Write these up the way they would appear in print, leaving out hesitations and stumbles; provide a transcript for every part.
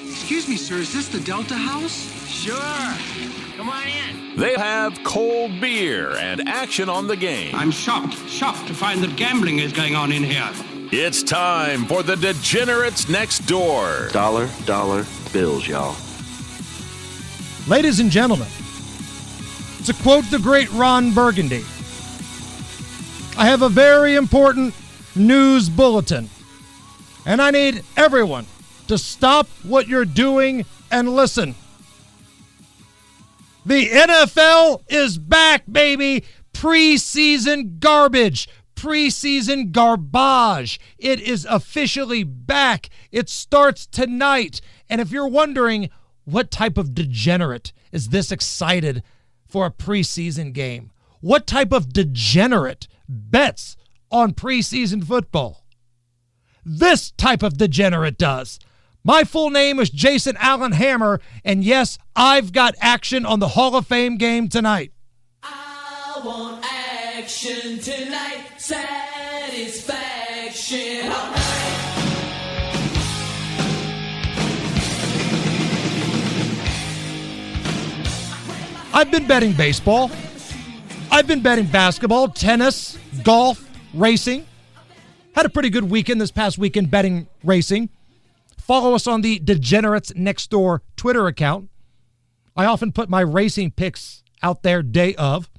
Excuse me, sir, is this the Delta House? Sure. Come on in. They have cold beer and action on the game. I'm shocked to find that gambling is going on in here. It's time for the Degenerates Next Door. Dollar bills, y'all. Ladies and gentlemen, to quote the great Ron Burgundy, I have a very important news bulletin, and I need everyone to stop what you're doing and listen. The NFL is back, baby. Preseason garbage. Preseason garbage. It is officially back. It starts tonight. And if you're wondering what type of degenerate is this excited for a preseason game, what type of degenerate bets on preseason football, this type of degenerate does. My full name is Jason Allen Hammer, and yes, I've got action on the Hall of Fame game tonight. I want action tonight, satisfaction all night. I've been betting baseball. I've been betting basketball, tennis, golf, racing. Had a pretty good weekend this past weekend betting racing. Follow us on the Degenerates Next Door Twitter account. I often put my racing picks out there day of.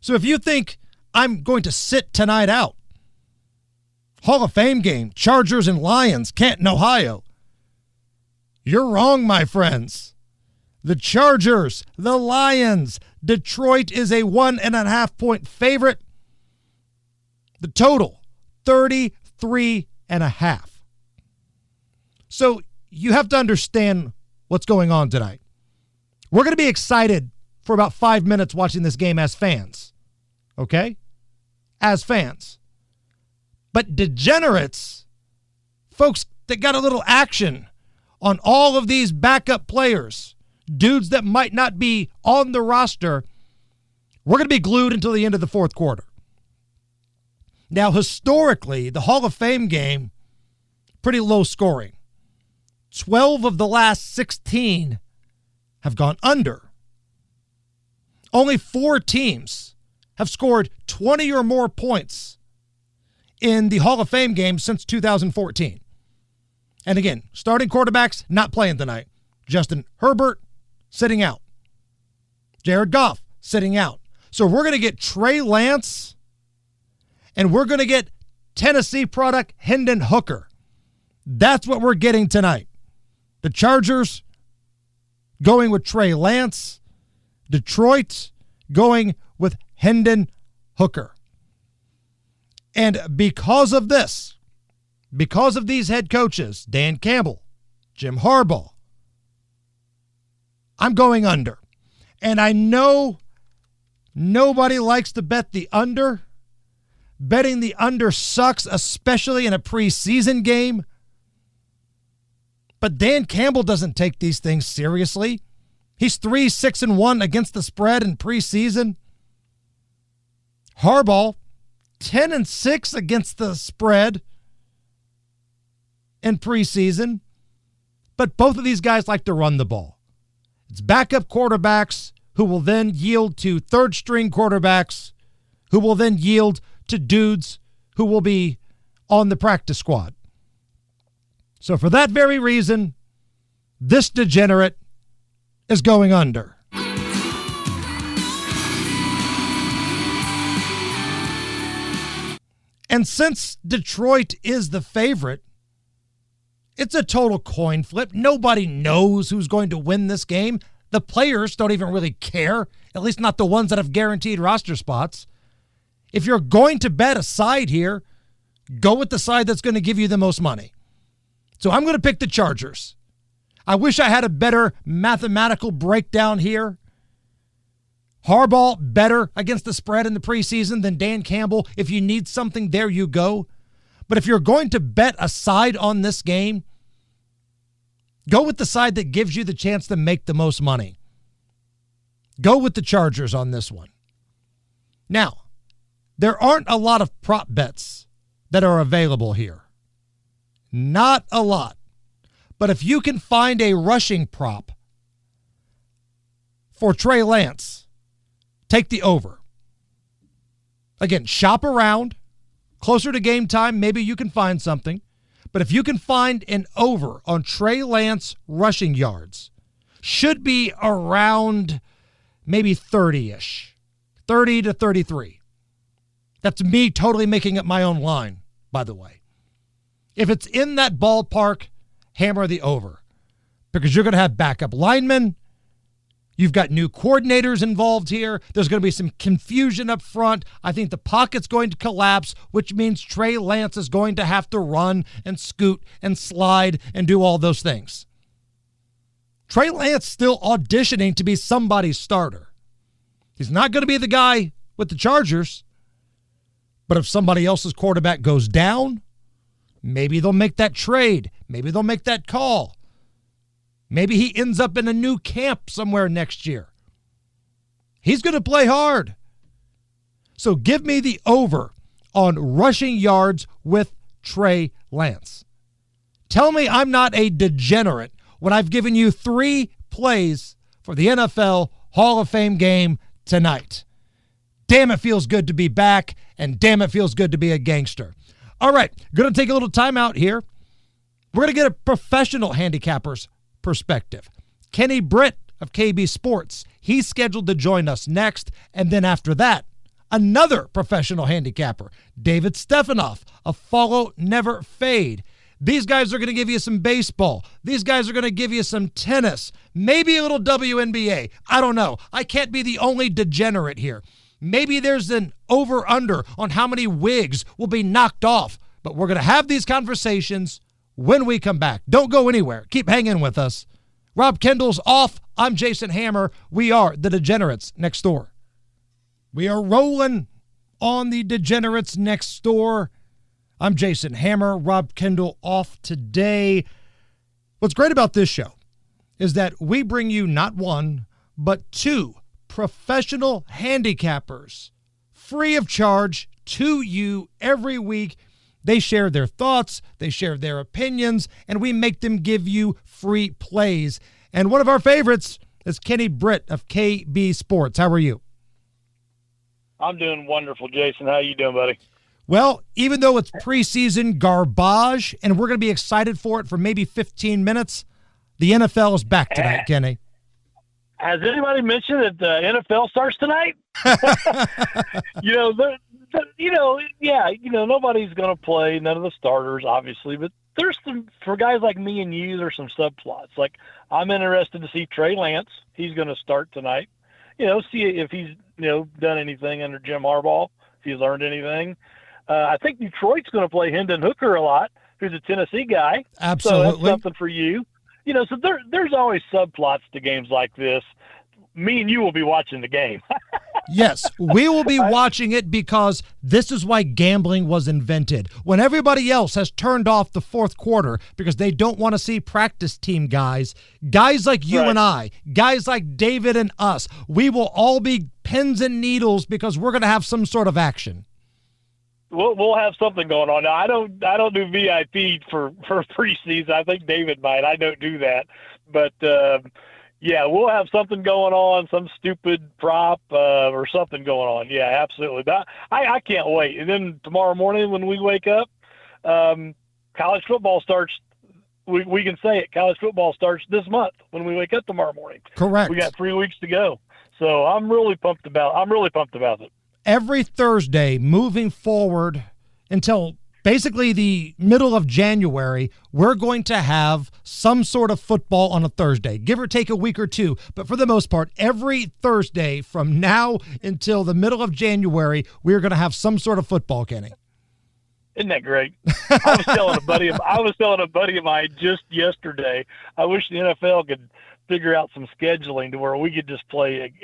So if you think I'm going to sit tonight out, Hall of Fame game, Chargers and Lions, Canton, Ohio, you're wrong, my friends. The Chargers, the Lions, Detroit is a 1.5-point favorite. The total, 33.5. So you have to understand what's going on tonight. We're going to be excited for about 5 minutes watching this game as fans. Okay? As fans. But degenerates, folks that got a little action on all of these backup players, dudes that might not be on the roster, we're going to be glued until the end of the fourth quarter. Now, historically, the Hall of Fame game, pretty low scoring. 12 of the last 16 have gone under. Only 4 teams have scored 20 or more points in the Hall of Fame game since 2014. And again, starting quarterbacks not playing tonight. Justin Herbert sitting out. Jared Goff sitting out. So we're going to get Trey Lance and we're going to get Tennessee product Hendon Hooker. That's what we're getting tonight. The Chargers going with Trey Lance. Detroit going with Hendon Hooker. And because of this, because of these head coaches, Dan Campbell, Jim Harbaugh, I'm going under. And I know nobody likes to bet the under. Betting the under sucks, especially in a preseason game. But Dan Campbell doesn't take these things seriously. He's 3-6-1 against the spread in preseason. Harbaugh, 10-6 against the spread in preseason. But both of these guys like to run the ball. It's backup quarterbacks who will then yield to third-string quarterbacks who will then yield to dudes who will be on the practice squad. So for that very reason, this degenerate is going under. And since Detroit is the favorite, it's a total coin flip. Nobody knows who's going to win this game. The players don't even really care, at least not the ones that have guaranteed roster spots. If you're going to bet a side here, go with the side that's going to give you the most money. So I'm going to pick the Chargers. I wish I had a better mathematical breakdown here. Harbaugh better against the spread in the preseason than Dan Campbell. If you need something, there you go. But if you're going to bet a side on this game, go with the side that gives you the chance to make the most money. Go with the Chargers on this one. Now, there aren't a lot of prop bets that are available here. Not a lot. But if you can find a rushing prop for Trey Lance, take the over. Again, shop around. Closer to game time, maybe you can find something. But if you can find an over on Trey Lance rushing yards, should be around maybe 30-ish, 30 to 33. That's me totally making up my own line, by the way. If it's in that ballpark, hammer the over because you're going to have backup linemen. You've got new coordinators involved here. There's going to be some confusion up front. I think the pocket's going to collapse, which means Trey Lance is going to have to run and scoot and slide and do all those things. Trey Lance still auditioning to be somebody's starter. He's not going to be the guy with the Chargers, but if somebody else's quarterback goes down, maybe they'll make that trade. Maybe they'll make that call. Maybe he ends up in a new camp somewhere next year. He's going to play hard. So give me the over on rushing yards with Trey Lance. Tell me I'm not a degenerate when I've given you 3 plays for the NFL Hall of Fame game tonight. Damn, it feels good to be back, and damn, it feels good to be a gangster. All right, going to take a little time out here. We're going to get a professional handicapper's perspective. Kenny Britt of KB Sports, he's scheduled to join us next. And then after that, another professional handicapper, David Stephanoff of Follow Never Fade. These guys are going to give you some baseball. These guys are going to give you some tennis, maybe a little WNBA. I don't know. I can't be the only degenerate here. Maybe there's an over-under on how many wigs will be knocked off. But we're going to have these conversations when we come back. Don't go anywhere. Keep hanging with us. Rob Kendall's off. I'm Jason Hammer. We are the Degenerates Next Door. We are rolling on the Degenerates Next Door. I'm Jason Hammer. Rob Kendall off today. What's great about this show is that we bring you not one, but 2 professional handicappers free of charge to you every week. They share their thoughts, they share their opinions, and we make them give you free plays. And one of our favorites is Kenny Britt of KB Sports. How are you? I'm doing wonderful, Jason. How you doing, buddy? Well, even though it's preseason garbage, and we're going to be excited for it for maybe 15 minutes, the NFL is back tonight, Kenny. Has anybody mentioned that the NFL starts tonight? Nobody's going to play, none of the starters, obviously, but there's some, for guys like me and you, there's some subplots. Like, I'm interested to see Trey Lance. He's going to start tonight. See if he's, done anything under Jim Harbaugh, if he's learned anything. I think Detroit's going to play Hendon Hooker a lot, who's a Tennessee guy. Absolutely. So that's something for you. So there's always subplots to games like this. Me and you will be watching the game. Yes, we will be watching it because this is why gambling was invented. When everybody else has turned off the fourth quarter because they don't want to see practice team guys like you and I, guys like David and us, we will all be pins and needles because we're going to have some sort of action. We'll have something going on. Now, I don't do VIP for preseason. I think David might. I don't do that. But, yeah, we'll have something going on, some stupid prop or something going on. Yeah, absolutely. But I can't wait. And then tomorrow morning when we wake up, college football starts. We can say it. College football starts this month when we wake up tomorrow morning. Correct. We got 3 weeks to go. So I'm really pumped about it. Every Thursday moving forward until basically the middle of January, we're going to have some sort of football on a Thursday, give or take a week or two. But for the most part, every Thursday from now until the middle of January, we're going to have some sort of football, Kenny. Isn't that great? I was telling a buddy of mine just yesterday, I wish the NFL could figure out some scheduling to where we could just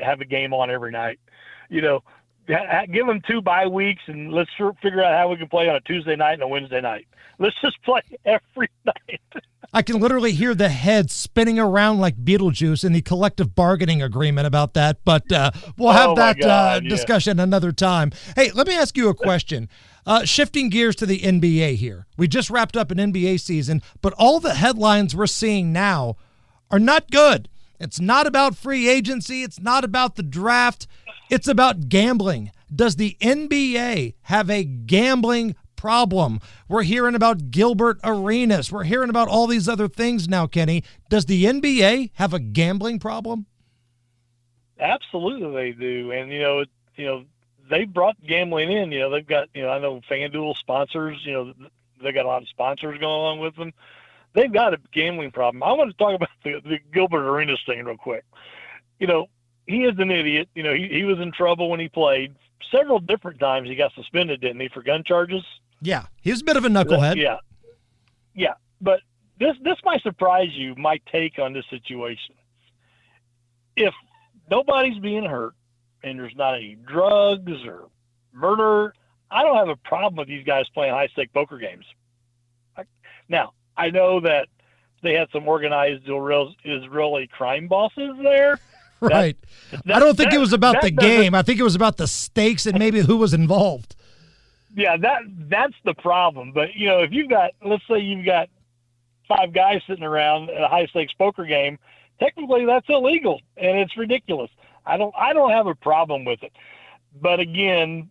have a game on every night. Give them 2 bye weeks, and let's figure out how we can play on a Tuesday night and a Wednesday night. Let's just play every night. I can literally hear the head spinning around like Beetlejuice in the collective bargaining agreement about that, but we'll have discussion another time. Hey, let me ask you a question. Shifting gears to the NBA here. We just wrapped up an NBA season, but all the headlines we're seeing now are not good. It's not about free agency. It's not about the draft. It's about gambling. Does the NBA have a gambling problem? We're hearing about Gilbert Arenas. We're hearing about all these other things now, Kenny. Does the NBA have a gambling problem? Absolutely, they do. And they brought gambling in. They've got I know FanDuel sponsors. They got a lot of sponsors going along with them. They've got a gambling problem. I want to talk about the Gilbert Arenas thing real quick. He is an idiot. He was in trouble when he played. Several different times he got suspended, didn't he, for gun charges? Yeah, he's a bit of a knucklehead. Yeah. But this might surprise you, my take on this situation. If nobody's being hurt and there's not any drugs or murder, I don't have a problem with these guys playing high-stake poker games. Now, I know that they had some organized Israeli crime bosses there. Right. I don't think it was about the game. I think it was about the stakes and maybe who was involved. Yeah, that's the problem. But, if let's say you've got 5 guys sitting around at a high-stakes poker game, technically that's illegal, and it's ridiculous. I don't have a problem with it. But, again,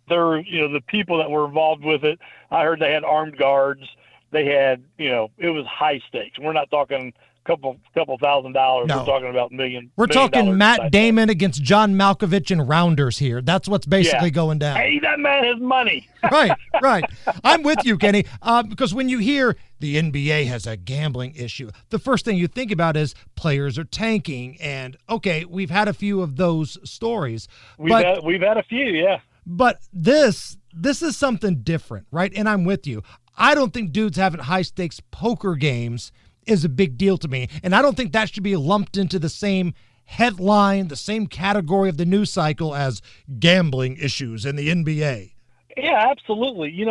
the people that were involved with it, I heard they had armed guards. They had, it was high stakes. We're not talking couple $1,000. No. We're talking about million. We're talking Matt Damon against John Malkovich and Rounders here. That's what's basically going down. Hey, that man has money. Right. I'm with you, Kenny, because when you hear the NBA has a gambling issue, the first thing you think about is players are tanking. And, okay, we've had a few of those stories. We've had a few, yeah. But this is something different, right? And I'm with you. I don't think dudes having high-stakes poker games is a big deal to me. And I don't think that should be lumped into the same headline, the same category of the news cycle as gambling issues in the NBA. Yeah, absolutely.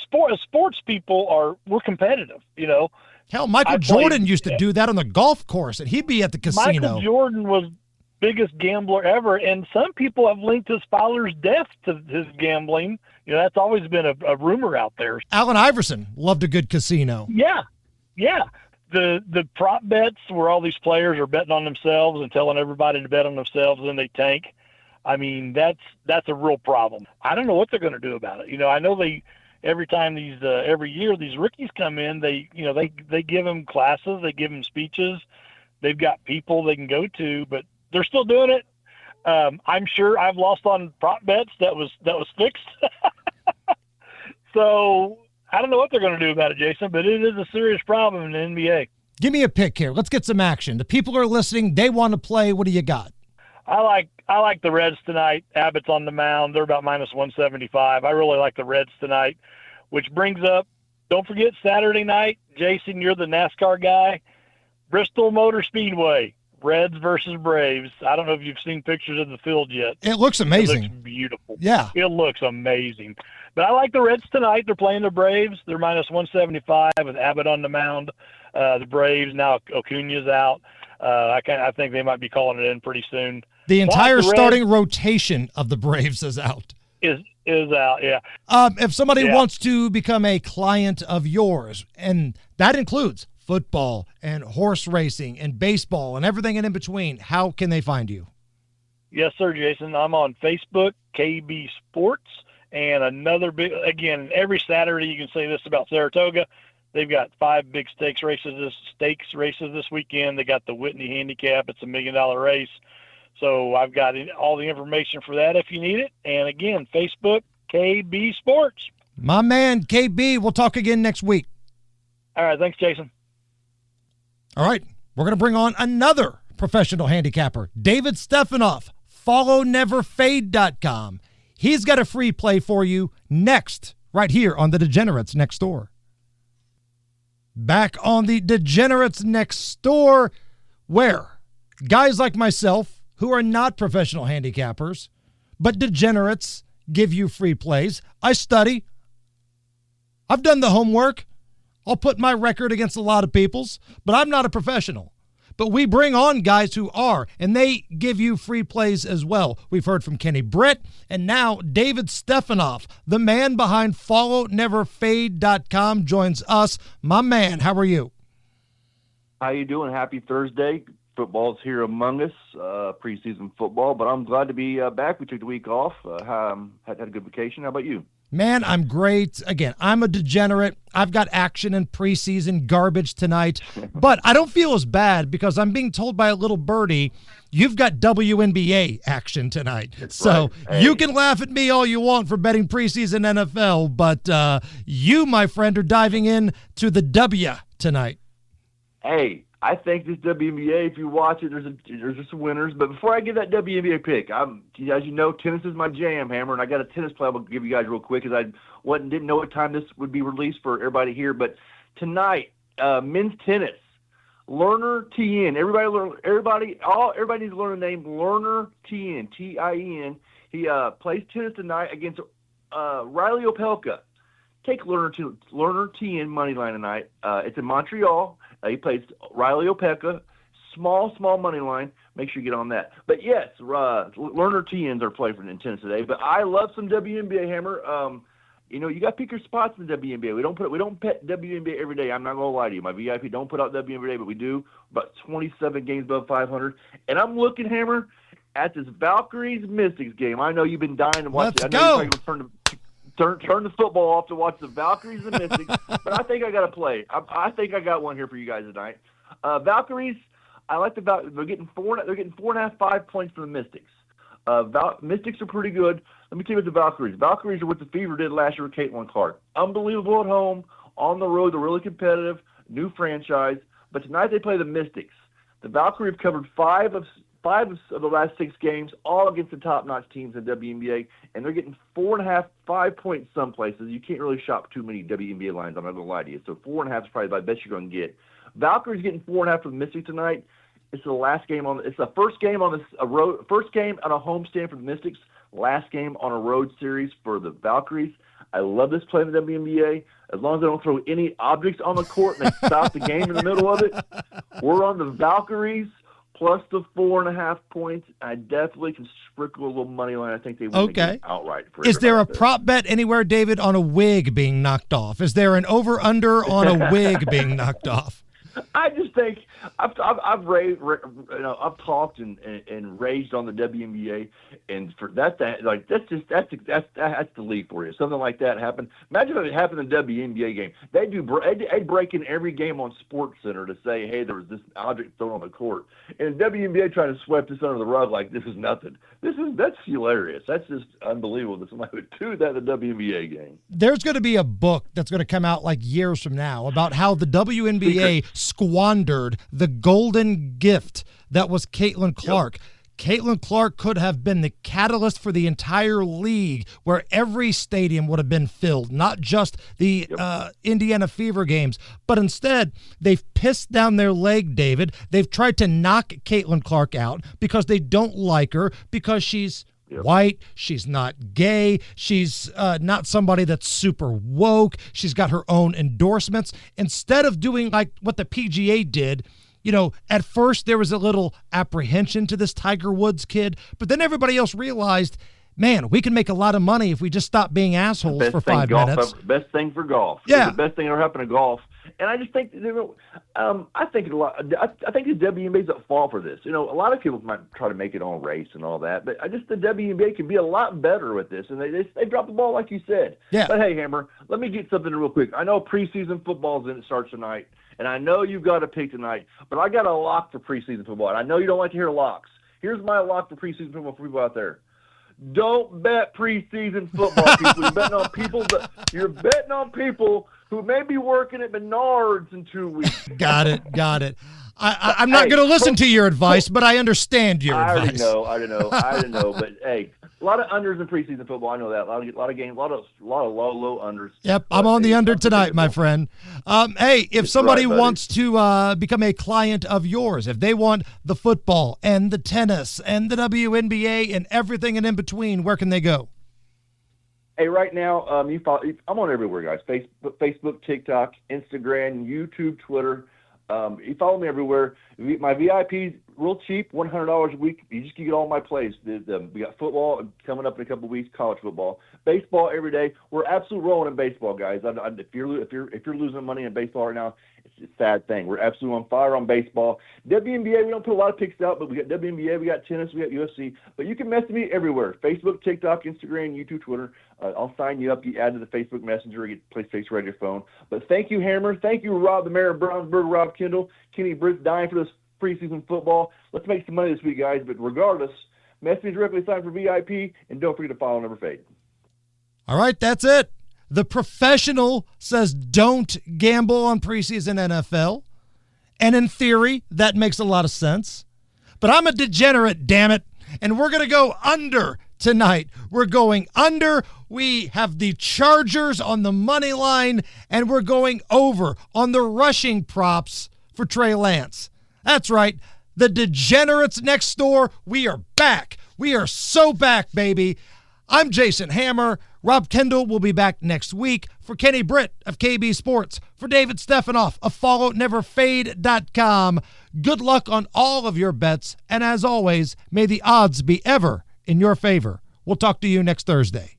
Sports people we're competitive, Hell, Michael Jordan used to do that on the golf course, and he'd be at the casino. Michael Jordan was biggest gambler ever, and some people have linked his father's death to his gambling. That's always been a rumor out there. Allen Iverson loved a good casino. Yeah. The prop bets where all these players are betting on themselves and telling everybody to bet on themselves, and then they tank. I mean, that's a real problem. I don't know what they're going to do about it. I know every year these rookies come in, they give them classes, they give them speeches, they've got people they can go to, but they're still doing it. I'm sure I've lost on prop bets that was fixed. So I don't know what they're going to do about it, Jason, but it is a serious problem in the NBA. Give me a pick here. Let's get some action. The people are listening. They want to play. What do you got? I like the Reds tonight. Abbott's on the mound. They're about minus 175. I really like the Reds tonight, which brings up, don't forget Saturday night. Jason, you're the NASCAR guy. Bristol Motor Speedway, Reds versus Braves. I don't know if you've seen pictures of the field yet. It looks amazing. It looks beautiful. Yeah. It looks amazing. But I like the Reds tonight. They're playing the Braves. They're minus 175 with Abbott on the mound. The Braves, now Acuna's out. I think they might be calling it in pretty soon. The entire starting rotation of the Braves is out. Is out, yeah. If somebody wants to become a client of yours, and that includes football and horse racing and baseball and everything in between, how can they find you? Yes, sir, Jason. I'm on Facebook, KB Sports, and another big, again, every Saturday you can say this about Saratoga. They've got 5 big stakes races this weekend. They got the Whitney Handicap. It's $1 million race. So I've got all the information for that if you need it. And again, Facebook, KB Sports. My man, KB. We'll talk again next week. All right. Thanks, Jason. All right. We're going to bring on another professional handicapper, David Stephanoff. FollowNeverFade.com. He's got a free play for you next, right here on the Degenerates Next Door. Back on the Degenerates Next Door, where guys like myself, who are not professional handicappers, but degenerates, give you free plays. I study. I've done the homework. I'll put my record against a lot of people's, but I'm not a professional. But we bring on guys who are, and they give you free plays as well. We've heard from Kenny Britt, and now David Stephanoff, the man behind FollowNeverFade.com, joins us. My man, how are you? How you doing? Happy Thursday. Football's here among us, preseason football, but I'm glad to be back. We took the week off. Had a good vacation. How about you? Man, I'm great. Again, I'm a degenerate. I've got action and preseason garbage tonight, but I don't feel as bad because I'm being told by a little birdie, you've got WNBA action tonight. That's so right. Hey. You can laugh at me all you want for betting preseason NFL, but you, my friend, are diving in to the W tonight. Hey, I think this WNBA, if you watch it, there's just some winners. But before I give that WNBA pick, as you know, tennis is my jam, Hammer, and I got a tennis play I'm going to give you guys real quick because I didn't know what time this would be released for everybody here. But tonight, men's tennis, Lerner Tien. Everybody needs to learn the name Lerner Tien, Tien. He plays tennis tonight against Riley Opelka. Take Lerner Tien money line tonight. It's in Montreal. He plays Riley Opelka, small money line. Make sure you get on that. But yes, Lerner Tien's our play for tennis today. But I love some WNBA, Hammer. You got to pick your spots in the WNBA. We don't pet WNBA every day. I'm not gonna lie to you. My VIP don't put out WNBA, but we do about 27 games above 500. And I'm looking, Hammer, at this Valkyries Mystics game. I know you've been dying to watch it. I know you're going to turn the football off to watch the Valkyries and the Mystics, but I think I got to play. I think I got one here for you guys tonight. Valkyries, I like the Valkyries. They're getting 4.5, 5 points for the Mystics. Mystics are pretty good. Let me tell you what the Valkyries. Valkyries are what the Fever did last year with Caitlin Clark. Unbelievable at home, on the road. They're really competitive, new franchise. But tonight they play the Mystics. The Valkyries have covered five of the last 6 games, all against the top-notch teams in WNBA, and they're getting 4.5, 5 points some places. You can't really shop too many WNBA lines, I'm not going to lie to you. So 4.5 is probably the best you're going to get. Valkyrie's getting 4.5 for the Mystics tonight. It's the last game it's the first game on first game on a homestand for the Mystics, last game on a road series for the Valkyries. I love this play in the WNBA. As long as they don't throw any objects on the court and they stop the game in the middle of it, we're on the Valkyries. Plus the 4.5 points, I definitely can sprinkle a little money line. I think they win the game outright. Is there a prop bet anywhere, David, on a wig being knocked off? Is there an over/under on a wig being knocked off? I just think I've talked and raged on the WNBA, and for that's the league for you. Something like that happened. Imagine if it happened in the WNBA game. They'd break in every game on Sports Center to say, hey, there was this object thrown on the court, and the WNBA trying to sweep this under the rug like this is nothing. That's hilarious. That's just unbelievable that somebody would do that in the WNBA game. There's going to be a book that's going to come out like years from now about how the WNBA squandered the golden gift that was Caitlin Clark. Yep. Caitlin Clark could have been the catalyst for the entire league where every stadium would have been filled, not just the Indiana Fever games. But instead, they've pissed down their leg, David. They've tried to knock Caitlin Clark out because they don't like her, because she's white, she's not gay, she's not somebody that's super woke, she's got her own endorsements. Instead of doing like what the PGA did, at first there was a little apprehension to this Tiger Woods kid, but then everybody else realized, man, we can make a lot of money if we just stop being assholes for 5 minutes. Best thing for golf. Yeah. It's the best thing that ever happened to golf. And I just think, I think the WNBA's at fault for this. A lot of people might try to make it on race and all that, but the WNBA can be a lot better with this, and they dropped the ball like you said. Yeah. But hey, Hammer, let me get something real quick. I know preseason football's in, it starts tonight, and I know you've got a pick tonight, but I got a lock for preseason football. And I know you don't like to hear locks. Here's my lock for preseason football for people out there. Don't bet preseason football, people. You're betting on people who may be working at Menards in 2 weeks. Got it. I'm not going to listen to your advice, but I understand your advice. I don't know. But hey, a lot of unders in preseason football. I know that. A lot of games, a lot of low unders. Yep, I'm on the under tonight, my friend. Hey, if somebody wants to become a client of yours, if they want the football and the tennis and the WNBA and everything and in between, where can they go? Hey, right now, I'm on everywhere, guys. Facebook, TikTok, Instagram, YouTube, Twitter. You follow me everywhere. My VIP's real cheap, $100 a week. You just can get all my plays. We got football coming up in a couple of weeks, college football, baseball every day. We're absolutely rolling in baseball, guys. If you're losing money in baseball right now, it's a sad thing. We're absolutely on fire on baseball. WNBA, we don't put a lot of picks out, but we got WNBA, we got tennis, we got UFC. But you can message me everywhere: Facebook, TikTok, Instagram, YouTube, Twitter. I'll sign you up. You add to the Facebook Messenger. You get PlayStation right on your phone. But thank you, Hammer. Thank you, Rob, the mayor of Brownsburg, Rob Kendall, Kenny Britt, dying for this preseason football. Let's make some money this week, guys. But regardless, message me directly, sign for VIP, and don't forget to follow Never Fade. All right, that's it. The professional says don't gamble on preseason NFL. And in theory, that makes a lot of sense. But I'm a degenerate, damn it. And we're going to go under tonight. We're going under. We have the Chargers on the money line, and we're going over on the rushing props for Trey Lance. That's right. The degenerates next door. We are back. We are so back, baby. I'm Jason Hammer. Rob Kendall will be back next week. For Kenny Britt of KB Sports, for David Stephanoff of FollowNeverFade.com, good luck on all of your bets, and as always, may the odds be ever in your favor. We'll talk to you next Thursday.